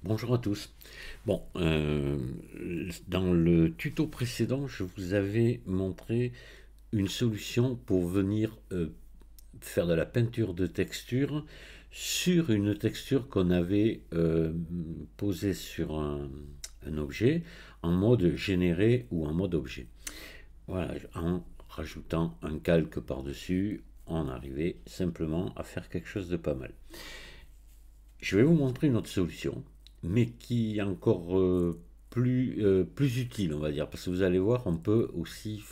Bonjour à tous. Bon, dans le tuto précédent, je vous avais montré une solution pour venir faire de la peinture de texture sur une texture qu'on avait posée sur un objet en mode généré ou en mode objet. Voilà, en rajoutant un calque par-dessus, on arrivait simplement à faire quelque chose de pas mal. Je vais vous montrer une autre solution, mais qui est encore plus utile, on va dire, parce que vous allez voir, on peut aussi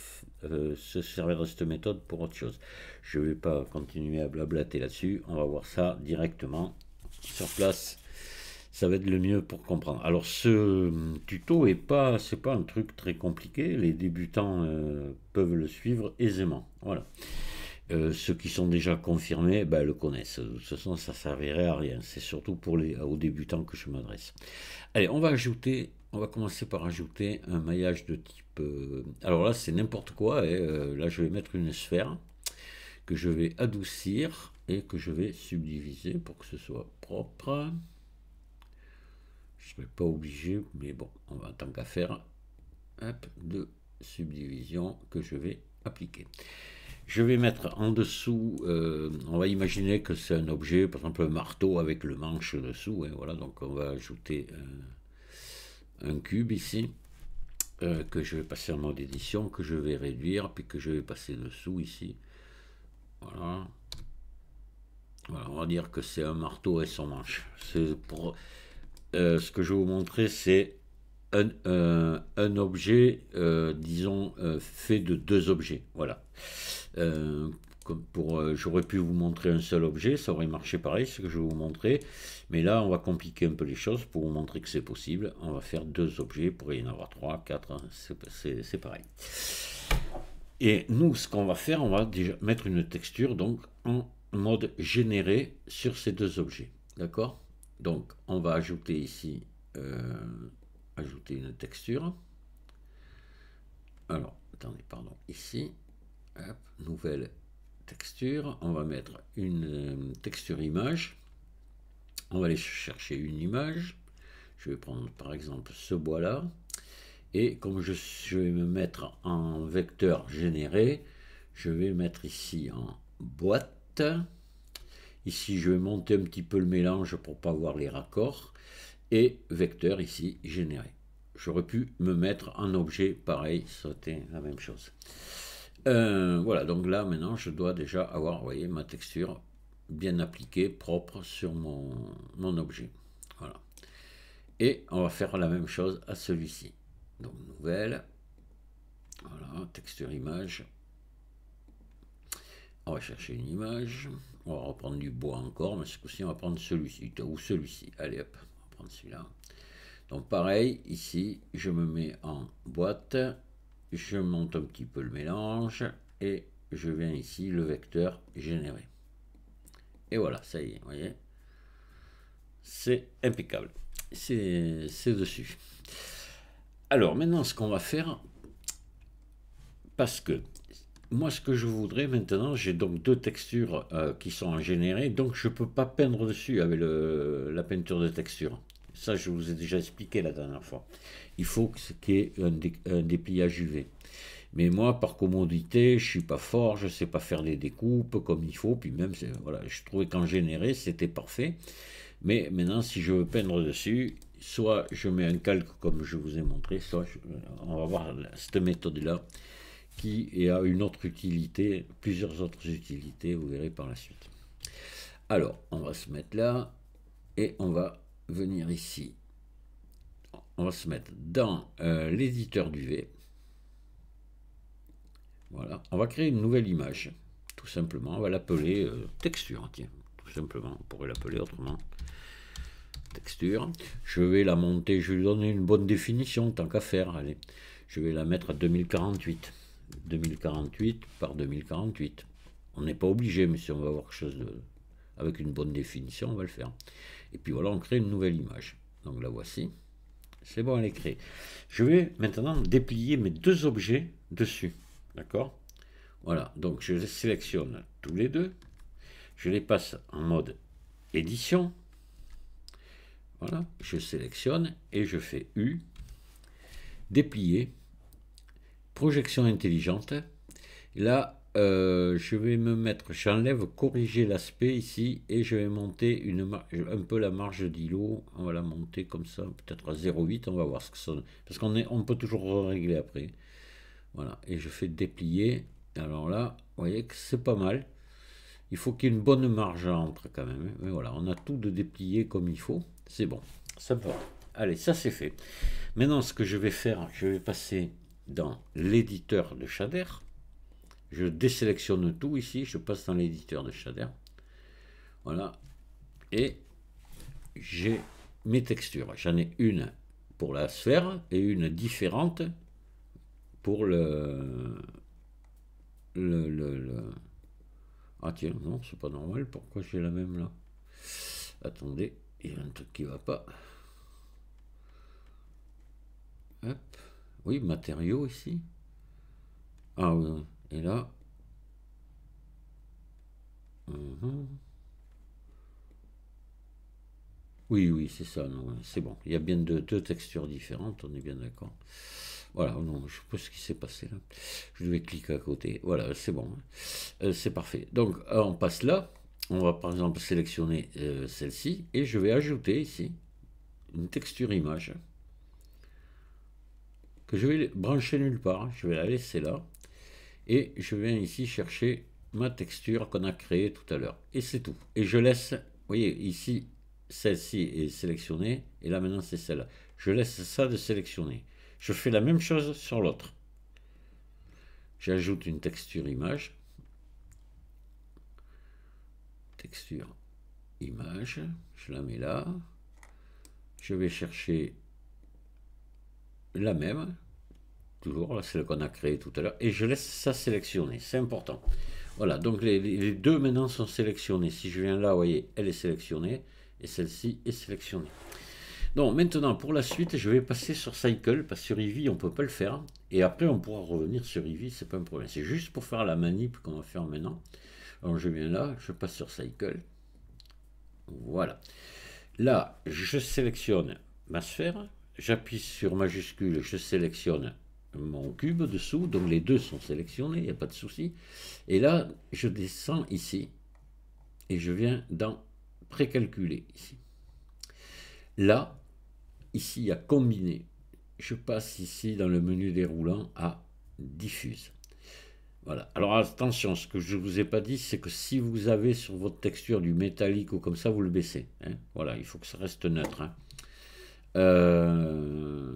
se servir de cette méthode pour autre chose. Je ne vais pas continuer à blablater là-dessus, on va voir ça directement sur place. Ça va être le mieux pour comprendre. Alors ce tuto c'est pas un truc très compliqué. Les débutants peuvent le suivre aisément. Voilà. Ceux qui sont déjà confirmés ben, le connaissent. De toute façon, ça ne servirait à rien. C'est surtout aux débutants que je m'adresse. Allez, on va commencer par ajouter un maillage de type. Alors là, c'est n'importe quoi. Là, je vais mettre une sphère que je vais adoucir et que je vais subdiviser pour que ce soit propre. Je ne serai pas obligé, mais bon, on va tant qu'à faire, hop, de subdivision que je vais appliquer. Je vais mettre en dessous, on va imaginer que c'est un objet, par exemple un marteau avec le manche dessous. Hein, voilà, donc on va ajouter un cube ici, que je vais passer en mode édition, que je vais réduire, puis que je vais passer dessous ici. Voilà. Voilà, on va dire que c'est un marteau et son manche. Ce que je vais vous montrer, c'est un objet, disons, fait de deux objets. Voilà. Euh, J'aurais pu vous montrer un seul objet, ça aurait marché pareil, ce que je vais vous montrer. Mais là, on va compliquer un peu les choses pour vous montrer que c'est possible. On va faire deux objets, il pourrait y en avoir trois, quatre, hein, c'est pareil. Et nous, ce qu'on va faire, on va déjà mettre une texture donc en mode généré sur ces deux objets. D'accord? Donc, on va ajouter ici, ajouter une texture. Alors, attendez, pardon, ici, hop, nouvelle texture. On va mettre une texture image. On va aller chercher une image. Je vais prendre par exemple ce bois-là. Et comme je vais me mettre en vecteur généré, je vais mettre ici en boîte. Ici, je vais monter un petit peu le mélange pour ne pas voir les raccords. Et vecteur ici, généré. J'aurais pu me mettre en objet pareil, ça aurait été la même chose. Voilà, donc là maintenant je dois déjà avoir, vous voyez, ma texture bien appliquée, propre sur mon objet. Voilà. Et on va faire la même chose à celui-ci. Donc nouvelle, voilà, texture image. On va chercher une image. On va reprendre du bois encore, mais ce coup-ci on va prendre celui-ci, ou celui-ci. Allez hop, on va prendre celui-là. Donc pareil, ici, je me mets en boîte, je monte un petit peu le mélange et je viens ici, le vecteur généré. Et voilà, ça y est, vous voyez, c'est impeccable. C'est dessus. Alors maintenant, ce qu'on va faire, parce que moi, ce que je voudrais maintenant, j'ai donc deux textures qui sont générées, donc je ne peux pas peindre dessus avec la peinture de texture. Ça, je vous ai déjà expliqué la dernière fois. Il faut qu'il y ait un dépliage UV. Mais moi, par commodité, je suis pas fort, je sais pas faire des découpes comme il faut, puis même, voilà, je trouvais qu'en généré, c'était parfait. Mais maintenant, si je veux peindre dessus, soit je mets un calque comme je vous ai montré, soit on va voir cette méthode-là qui a une autre utilité, plusieurs autres utilités, vous verrez par la suite. Alors, on va se mettre là et on va venir ici. On va se mettre dans l'éditeur d'UV. Voilà, on va créer une nouvelle image, tout simplement. On va l'appeler texture, tiens, tout simplement. On pourrait l'appeler autrement. Texture. Je vais la monter, je vais lui donner une bonne définition, tant qu'à faire. Allez, je vais la mettre à 2048. 2048 par 2048. On n'est pas obligé, mais si on va avoir quelque chose avec une bonne définition, on va le faire. Et puis voilà, on crée une nouvelle image. Donc la voici. C'est bon, elle est créée. Je vais maintenant déplier mes deux objets dessus. D'accord? Voilà, donc je les sélectionne tous les deux. Je les passe en mode édition. Voilà, je sélectionne et je fais U, déplier, projection intelligente. Là, je vais me mettre, j'enlève corriger l'aspect ici et je vais monter un peu la marge d'îlot. On va la monter comme ça, peut-être à 0,8. On va voir ce que ça donne. Parce on peut toujours régler après. Voilà, et je fais déplier. Alors là, vous voyez que c'est pas mal. Il faut qu'il y ait une bonne marge entre quand même. Mais voilà, on a tout de déplié comme il faut. C'est bon, ça va. Allez, ça c'est fait. Maintenant, ce que je vais faire, je vais passer dans l'éditeur de shader. Je désélectionne tout ici, je passe dans l'éditeur de shader. Voilà. Et j'ai mes textures. J'en ai une pour la sphère et une différente pour Ah tiens, non, c'est pas normal. Pourquoi j'ai la même là? Attendez, il y a un truc qui va pas. Hop. Oui, matériaux ici. Ah oui, et là. Oui, oui, c'est ça. C'est bon. Il y a bien deux textures différentes, on est bien d'accord. Voilà, non, je sais pas ce qui s'est passé là. Je devais cliquer à côté. Voilà, c'est bon. C'est parfait. Donc, on passe là. On va par exemple sélectionner celle-ci et je vais ajouter ici une texture image que je vais brancher nulle part. Je vais la laisser là et je viens ici chercher ma texture qu'on a créée tout à l'heure. Et c'est tout. Et je laisse, vous voyez, ici, celle-ci est sélectionnée et là maintenant c'est celle-là. Je laisse ça de sélectionner. Je fais la même chose sur l'autre. J'ajoute une texture image. Texture image. Je la mets là. Je vais chercher la même. Toujours, celle qu'on a créée tout à l'heure. Et je laisse ça sélectionner. C'est important. Voilà, donc les deux maintenant sont sélectionnés. Si je viens là, vous voyez, elle est sélectionnée. Et celle-ci est sélectionnée. Donc maintenant, pour la suite, je vais passer sur Cycle, parce que sur Eevee, on ne peut pas le faire. Et après, on pourra revenir sur Eevee, c'est pas un problème. C'est juste pour faire la manip qu'on va faire maintenant. Alors je viens là, je passe sur Cycle. Voilà. Là, je sélectionne ma sphère, j'appuie sur majuscule, je sélectionne mon cube dessous, donc les deux sont sélectionnés, il n'y a pas de souci. Et là, je descends ici, et je viens dans précalculer ici. Là, ici, il y a combiner. Je passe ici dans le menu déroulant à diffuse. Voilà. Alors attention, ce que je ne vous ai pas dit, c'est que si vous avez sur votre texture du métallique ou comme ça, vous le baissez. Hein. Voilà, il faut que ça reste neutre. Hein.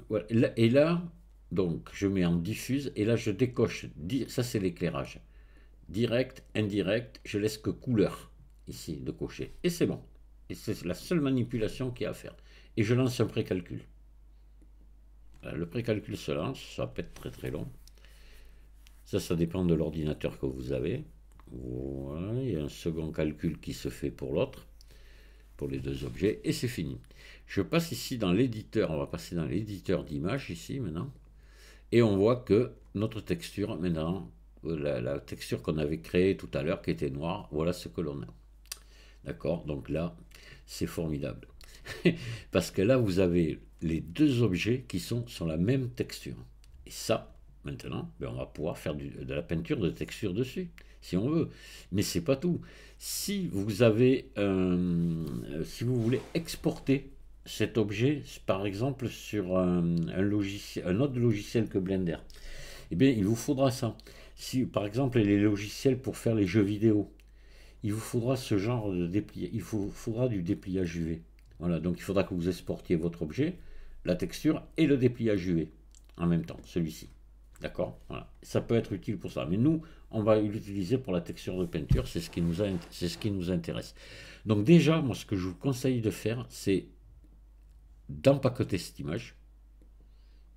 Voilà. Et là, donc, je mets en diffuse et là, je décoche. Ça, c'est l'éclairage. Direct, indirect, je laisse que couleur ici de cocher. Et c'est bon. Et c'est la seule manipulation qu'il y a à faire. Et je lance un précalcul. Voilà, le précalcul se lance, ça peut être très très long. Ça dépend de l'ordinateur que vous avez. Voilà, il y a un second calcul qui se fait pour l'autre, pour les deux objets, et c'est fini. Je passe ici dans l'éditeur, on va passer dans l'éditeur d'image ici maintenant, et on voit que notre texture maintenant, la texture qu'on avait créée tout à l'heure qui était noire, voilà ce que l'on a. D'accord? Donc là, c'est formidable. Parce que là, vous avez les deux objets qui sont sur la même texture. Et ça, maintenant, on va pouvoir faire de la peinture de texture dessus, si on veut. Mais c'est pas tout. Si vous avez, si vous voulez exporter cet objet, par exemple, sur un autre logiciel que Blender, eh bien, il vous faudra ça. Si, par exemple, les logiciels pour faire les jeux vidéo, il vous faudra ce genre de dépliage. Il vous faudra du dépliage UV. Voilà, donc il faudra que vous exportiez votre objet, la texture et le dépliage UV en même temps, celui-ci. D'accord? Voilà. Ça peut être utile pour ça. Mais nous, on va l'utiliser pour la texture de peinture, c'est ce qui nous intéresse. Donc déjà, moi, ce que je vous conseille de faire, c'est d'empaqueter cette image.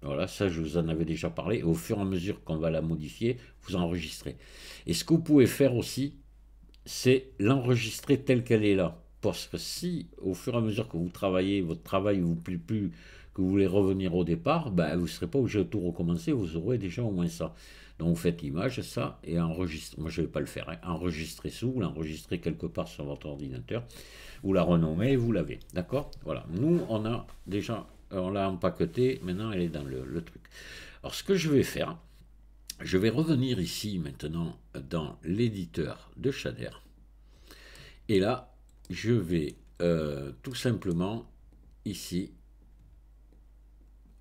Voilà, ça, je vous en avais déjà parlé. Et au fur et à mesure qu'on va la modifier, vous enregistrez. Et ce que vous pouvez faire aussi, c'est l'enregistrer telle qu'elle est là. Parce que si, au fur et à mesure que vous travaillez, votre travail ne vous plaît plus, que vous voulez revenir au départ, ben, vous ne serez pas obligé de tout recommencer, vous aurez déjà au moins ça. Donc vous faites l'image, ça, et enregistrez. Moi, je ne vais pas le faire. Hein. Enregistrez sous, vous l'enregistrez quelque part sur votre ordinateur, vous la renommez et vous l'avez. D'accord. Voilà. Nous, on a déjà, on l'a empaquetée, maintenant elle est dans le truc. Alors ce que je vais faire, je vais revenir ici maintenant dans l'éditeur de Shader. Et là, je vais tout simplement ici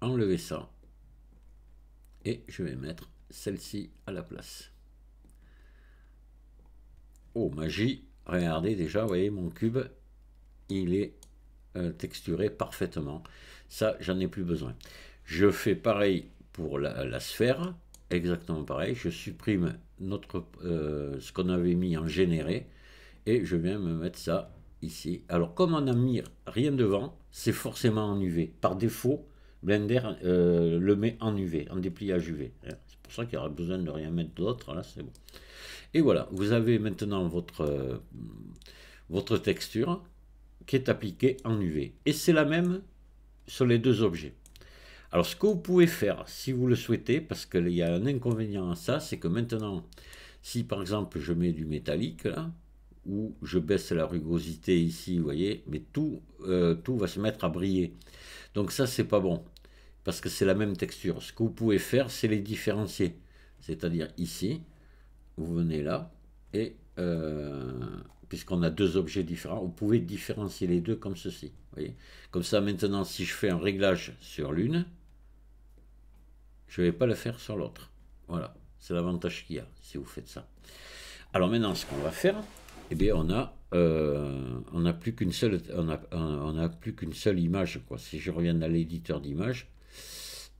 enlever ça. Et je vais mettre celle-ci à la place. Oh, magie. Regardez déjà, vous voyez, mon cube, il est texturé parfaitement. Ça, j'en ai plus besoin. Je fais pareil pour la sphère. Exactement pareil. Je supprime ce qu'on avait mis en généré. Et je viens me mettre ça ici. Alors, comme on n'a mis rien devant, c'est forcément en UV. Par défaut, Blender le met en UV, en dépliage UV. C'est pour ça qu'il y aura besoin de rien mettre d'autre. Là, c'est bon. Et voilà, vous avez maintenant votre texture qui est appliquée en UV. Et c'est la même sur les deux objets. Alors, ce que vous pouvez faire, si vous le souhaitez, parce qu'il y a un inconvénient à ça, c'est que maintenant, si par exemple je mets du métallique là, ou je baisse la rugosité ici, vous voyez, mais tout va se mettre à briller. Donc ça, c'est pas bon, parce que c'est la même texture. Ce que vous pouvez faire, c'est les différencier. C'est-à-dire ici, vous venez là, et puisqu'on a deux objets différents, vous pouvez différencier les deux comme ceci. Vous voyez. Comme ça, maintenant, si je fais un réglage sur l'une, je ne vais pas le faire sur l'autre. Voilà, c'est l'avantage qu'il y a si vous faites ça. Alors maintenant, ce qu'on va faire, eh bien, on n'a plus qu'une seule, plus qu'une seule image, quoi. Si je reviens dans l'éditeur d'image,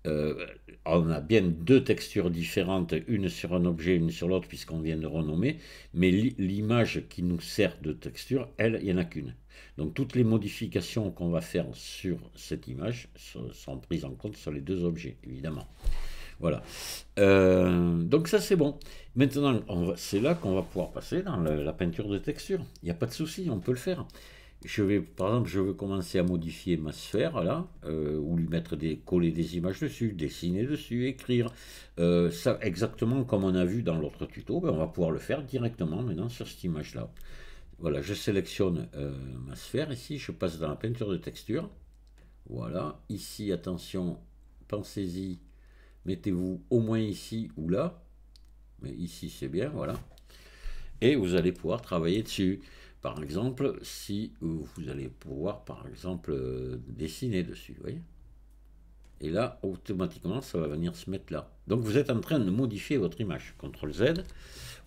on a bien deux textures différentes, une sur un objet, une sur l'autre, puisqu'on vient de renommer, mais l'image qui nous sert de texture, elle, il n'y en a qu'une. Donc toutes les modifications qu'on va faire sur cette image sont prises en compte sur les deux objets, évidemment. Voilà. Donc ça c'est bon. Maintenant, c'est là qu'on va pouvoir passer dans la peinture de texture. Il n'y a pas de souci, on peut le faire. Par exemple, je veux commencer à modifier ma sphère là, ou lui mettre coller des images dessus, dessiner dessus, écrire. Ça exactement comme on a vu dans l'autre tuto, ben, on va pouvoir le faire directement maintenant sur cette image là. Voilà, je sélectionne ma sphère ici, je passe dans la peinture de texture. Voilà, ici attention, pensez-y. Mettez-vous au moins ici ou là, mais ici c'est bien, voilà. Et vous allez pouvoir travailler dessus. Par exemple, si vous allez pouvoir, par exemple, dessiner dessus, vous voyez. Et là, automatiquement, ça va venir se mettre là. Donc vous êtes en train de modifier votre image. CTRL Z,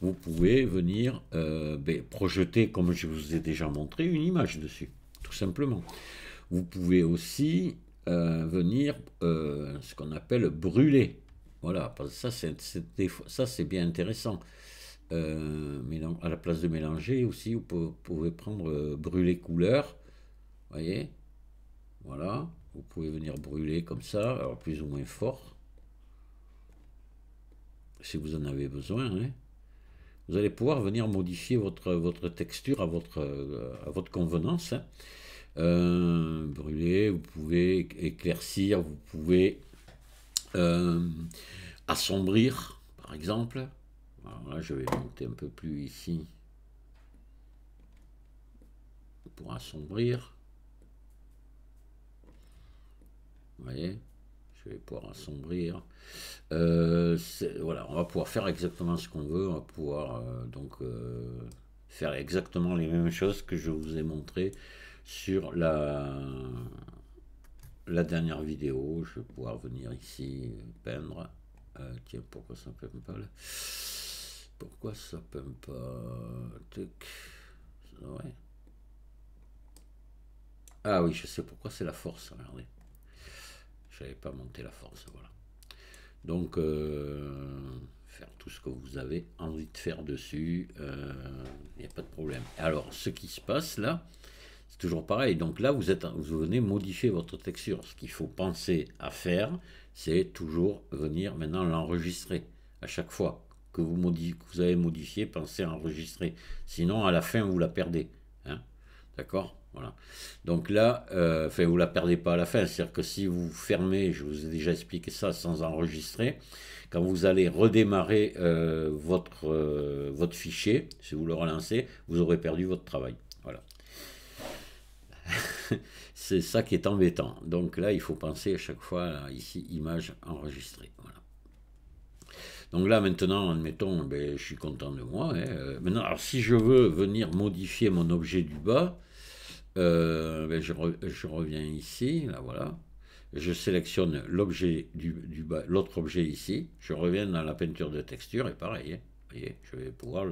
vous pouvez venir projeter, comme je vous ai déjà montré, une image dessus, tout simplement. Vous pouvez aussi venir ce qu'on appelle brûler. Voilà, parce que ça c'est bien intéressant. À la place de mélanger aussi, vous pouvez prendre brûler couleur. Voyez, voilà, vous pouvez venir brûler comme ça, alors plus ou moins fort, si vous en avez besoin. Hein. Vous allez pouvoir venir modifier votre texture à votre convenance. Hein. Brûler, vous pouvez éclaircir, vous pouvez assombrir, par exemple. Alors là, je vais monter un peu plus ici pour assombrir. Vous voyez, je vais pouvoir assombrir. Voilà, on va pouvoir faire exactement ce qu'on veut. On va pouvoir faire exactement les mêmes choses que je vous ai montré sur la dernière vidéo. Je vais pouvoir venir ici peindre. Tiens, pourquoi ça ne peint pas là? Pourquoi ça peint pas? Ouais. Ah oui, je sais pourquoi, c'est la force. Regardez. Je n'avais pas monté la force, voilà. Donc, faire tout ce que vous avez envie de faire dessus, il n'y a pas de problème. Alors, ce qui se passe là, c'est toujours pareil. Donc là, vous venez modifier votre texture. Ce qu'il faut penser à faire, c'est toujours venir maintenant l'enregistrer à chaque fois que vous avez modifié, pensez à enregistrer. Sinon, à la fin, vous la perdez. Hein. D'accord? Voilà. Donc là, enfin, vous la perdez pas à la fin. C'est-à-dire que si vous fermez, je vous ai déjà expliqué ça sans enregistrer, quand vous allez redémarrer votre fichier, si vous le relancez, vous aurez perdu votre travail. Voilà. C'est ça qui est embêtant. Donc là, il faut penser à chaque fois, là, ici, image enregistrée. Voilà. Donc là, maintenant, admettons, ben, je suis content de moi, hein. Maintenant, alors si je veux venir modifier mon objet du bas, ben, je reviens ici, là voilà. Je sélectionne l'objet du bas, l'autre objet ici. Je reviens dans la peinture de texture et pareil, hein. Vous voyez, je vais pouvoir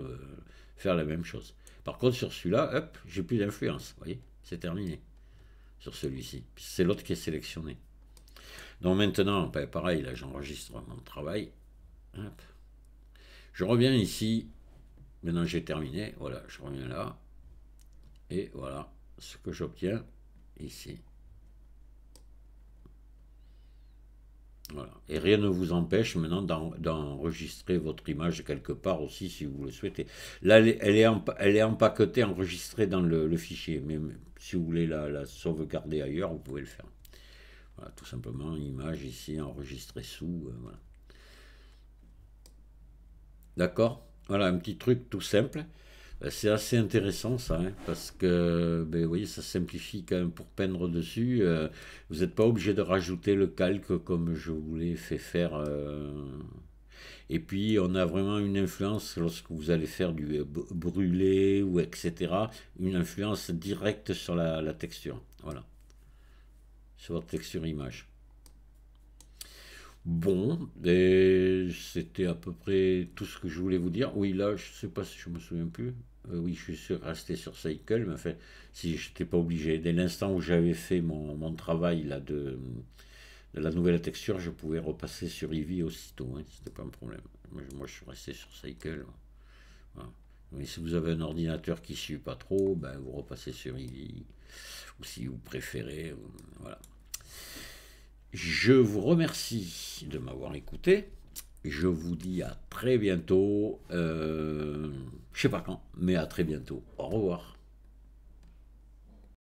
faire la même chose. Par contre, sur celui-là, hop, j'ai plus d'influence. Vous voyez, c'est terminé sur celui-ci. C'est l'autre qui est sélectionné. Donc maintenant, ben, pareil, là, j'enregistre mon travail. Hop. Je reviens ici. Maintenant, j'ai terminé. Voilà, je reviens là. Et voilà ce que j'obtiens ici. Voilà. Et rien ne vous empêche maintenant d'enregistrer votre image quelque part aussi si vous le souhaitez. Là, elle est empaquetée, enregistrée dans le fichier. Mais si vous voulez la sauvegarder ailleurs, vous pouvez le faire. Voilà, tout simplement, image ici, enregistrée sous. Voilà. D'accord? Voilà, un petit truc tout simple. C'est assez intéressant ça, hein, parce que ben, vous voyez, ça simplifie quand même pour peindre dessus. Vous n'êtes pas obligé de rajouter le calque comme je vous l'ai fait faire. Et puis on a vraiment une influence lorsque vous allez faire du brûlé ou etc. Une influence directe sur la texture. Voilà, sur votre texture image. Bon, et c'était à peu près tout ce que je voulais vous dire. Oui, là, je sais pas si je me souviens plus. Oui, je suis resté sur Cycle, mais enfin, si j'étais pas obligé. Dès l'instant où j'avais fait mon travail là de la nouvelle texture, je pouvais repasser sur Eevee aussitôt, hein, c'était pas un problème. Moi, je suis resté sur Cycle. Voilà. Mais si vous avez un ordinateur qui suit pas trop, ben, vous repassez sur Eevee. Ou si vous préférez, voilà. Je vous remercie de m'avoir écouté. Je vous dis à très bientôt. Je sais pas quand, mais à très bientôt. Au revoir.